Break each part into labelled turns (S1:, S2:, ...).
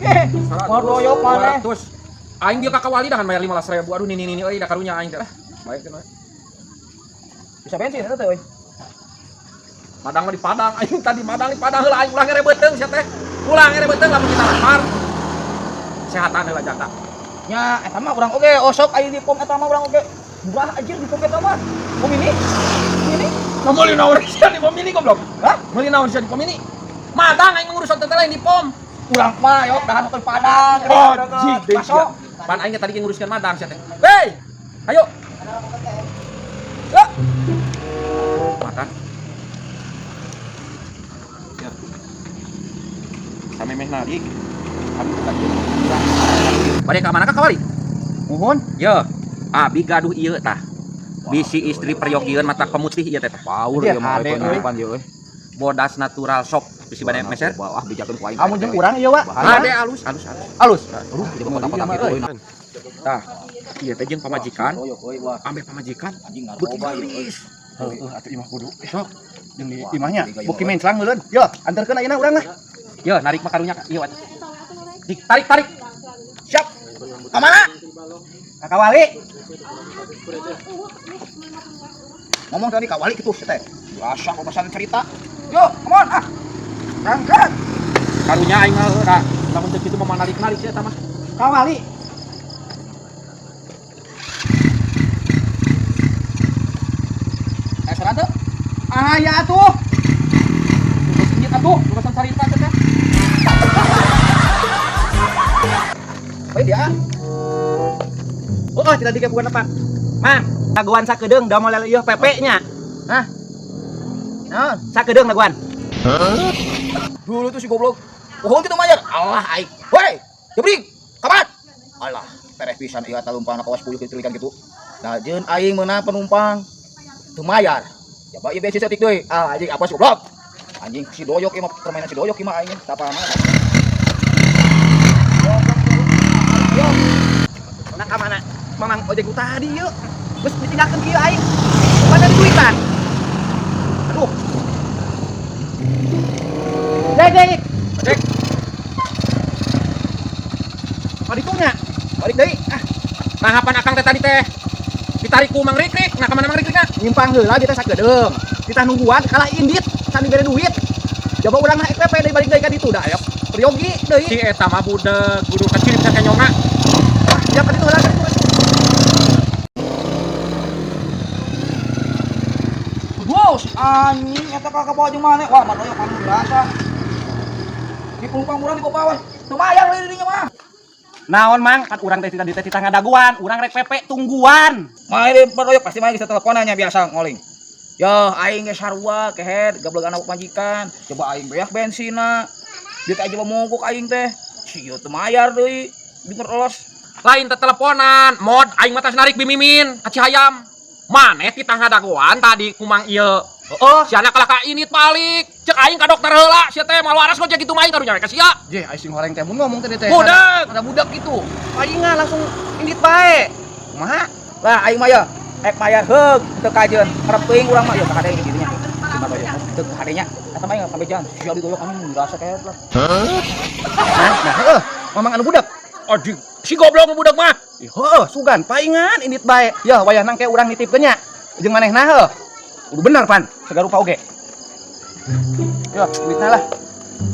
S1: ge. Mau doyok maneh.
S2: 200. Aing dia kakak wali dah bayar 15.000. Aduh ini euy da karunya aing teh lah. Baik teh.
S1: Bisa bensin eta teh euy.
S2: Madang mah di Padang, aing tadi madang di Padang heula aing ulang ngerebeuteung sia teh. Ulang ngerebeuteung lamun kita lapar. Kesehatan heula jata.
S1: Nya eta mah urang oge osok aya di pom eta mah urang oge. Murah anjir di pom eta mah. Pom ini.
S2: Nah, meuli naon sia di pom ini goblok? Hah? Meuli naon sia di pom ini? Madang aing ngurus teh lain di pom.
S1: Urang mah yok dahan ke Padang.
S2: Oh, jih, masuk. Pan aing tadi nguruskeun madang sia teh. Hei! Ayo. Ya. Mata. Ya. Sampai meh narik. Kami bukan bade ka mana ka kawali?
S1: Nuhun.
S2: Yo. Abi gaduh ieu tah. Bisi istri periogieun mata pemutih ieu teh.
S1: Paur ieu mah pengiripan ieu euy.
S2: Bodas natural shop bisi bade meser.
S1: Wah bijakeun ku aing. Amun jeung urang ieu wa.
S2: Ade alus.
S1: Alus. Aduh jadi kotak-kotak kitu euy.
S2: Tah. Ieu teh jeung pamajikan. Ambe pamajikan.
S1: Beuki geus. Heeh atuh imah kudu. Sok. Jeung di imahnya. Beuki menclang meureun. Yo, anterkeun ayeuna urang lah.
S2: Yo, narik makarunya ieu. Tarik.
S1: Siap. Ka mana? Ka Wali. Ngomong tadi Ka Wali kitu teh. Biasa papasan cerita. Yo, come on ah. Berangkat.
S2: Karunya aing mah da. Lamun teu kitu mah narik-narik sia eta mah.
S1: Ka Wali. Saran teu? Ah ya atuh.
S2: Inget atuh, urusan cerita teh.
S1: Baik dia. Oh, tidak dikepukeun apa? Mang, daguan sakedeung da moal ieu PP nya. Hah? Naon? Sakedeung daguan. Dulu tuh si goblok. Pohon kitu mayar. Allah aing. Woi, jebring. Kapan? Allah, tereh pisan ieu talumpang kawas puluh kitu ikan kitu. Da jeun aing meunang penumpang teu mayar. Coba ieu bensin setik deui. Ah, anjing apa si goblok? Anjing si doyok ieu mah permainan si doyok ieu mah aing tapana. Nak ka mana? Mamang ojek ku tadi yuk. Geus ditinggalkeun kieu aing. Mana duitan? Aduh. Dek. Cek. Balik nya. Balik deui. Ah.
S2: Nahapan akang teh tadi teh? Ditarik ku Mang Rikrik. Nah, ka mana Mang Rikrikna?
S1: Nyimpang heula kita sakedeung. Kita nungguan kalah indit, can dibere duit. Coba urang naik PP deui balik deui ka ditu da ayo. Priyogi deui.
S2: Si eta mah budeg, kudu kecil bisa kenyongna.
S1: Ya ka ditu heula ka ditu. Wow, si anjing eta ka bawa jeung maneh. Wah, matoyo kamu berasa. Di penumpang urang di bawah. Teu mayar we dinya mah.
S2: Naon Mang? Kan urang teh titah ngadaguan, urang rek PP tungguan.
S1: Main patoyo pasti main bisa teleponannya biasa ngoling. Yo, aing ge sarua kehead gablegan anak majikan. Coba aing beak bensina. Dieu aja mogok aing teh. Si ieu teu mayar deui. Dimerolos.
S2: Lain teh teleponan, mod aing mah tas narik bimimin ka Cihayam. Maneh titah ngadaguan tadi ku Mang ieu. Heeh, si anak kalaka init balik. Cek aing ka dokter heula, sia teh malu waras ngojek kitu main karunya ka sia.
S1: Je, aing sing horeng teh mun ngomong teh teh.
S2: Budak.
S1: Ada budak gitu. Aingna langsung indit bae. Kumaha? Lah aing mah ya ek mayar heug teu kajeun. Harap teuing urang mah ya ka kadeng kitu nya. Cuma bae teu ka kadenya. Eta mah sampai jalan. Sia digoyok anjing rasa kayak lah. Nah, heuh. Mamang anu budak.
S2: Anjing, si goblok nu budak mah.
S1: Heuh, sugan paingan indit bae. Ya wayah nang ke urang nitipkeun nya. Jeung manehna heuh. Udah bener pan, segala rupa oge. Yo, duitna lah.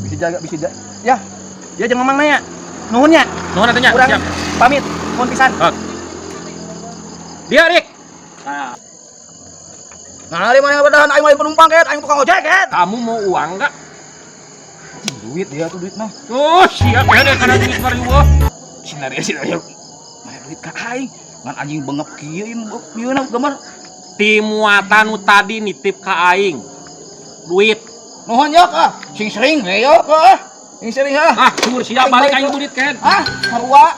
S1: Bisa jaga. Ya. Ya jangan mamang nanya. Nuhun nya.
S2: Nuhun atunya.
S1: Urang pamit. Nuhun pisan.
S2: Dia Rik.
S1: Nah, dari mana berdahan aing mah penumpang ket, aing tukang ojek ket.
S2: Kamu mau uang enggak?
S1: Duit dia tuh duit mah.
S2: Oh, siap ya deh kana duit mariwo.
S1: Cina dia ayo. Mah duit ka aing. Ngan anjing bengep kieu ieu na gambar.
S2: Timuatan tadi nitip ka aing. Duit.
S1: Nuhun yok ah. Sing sering we yok ah. Sing sering ah.
S2: Ah, sumur siap balik aing duit kan.
S1: Ah, sarua.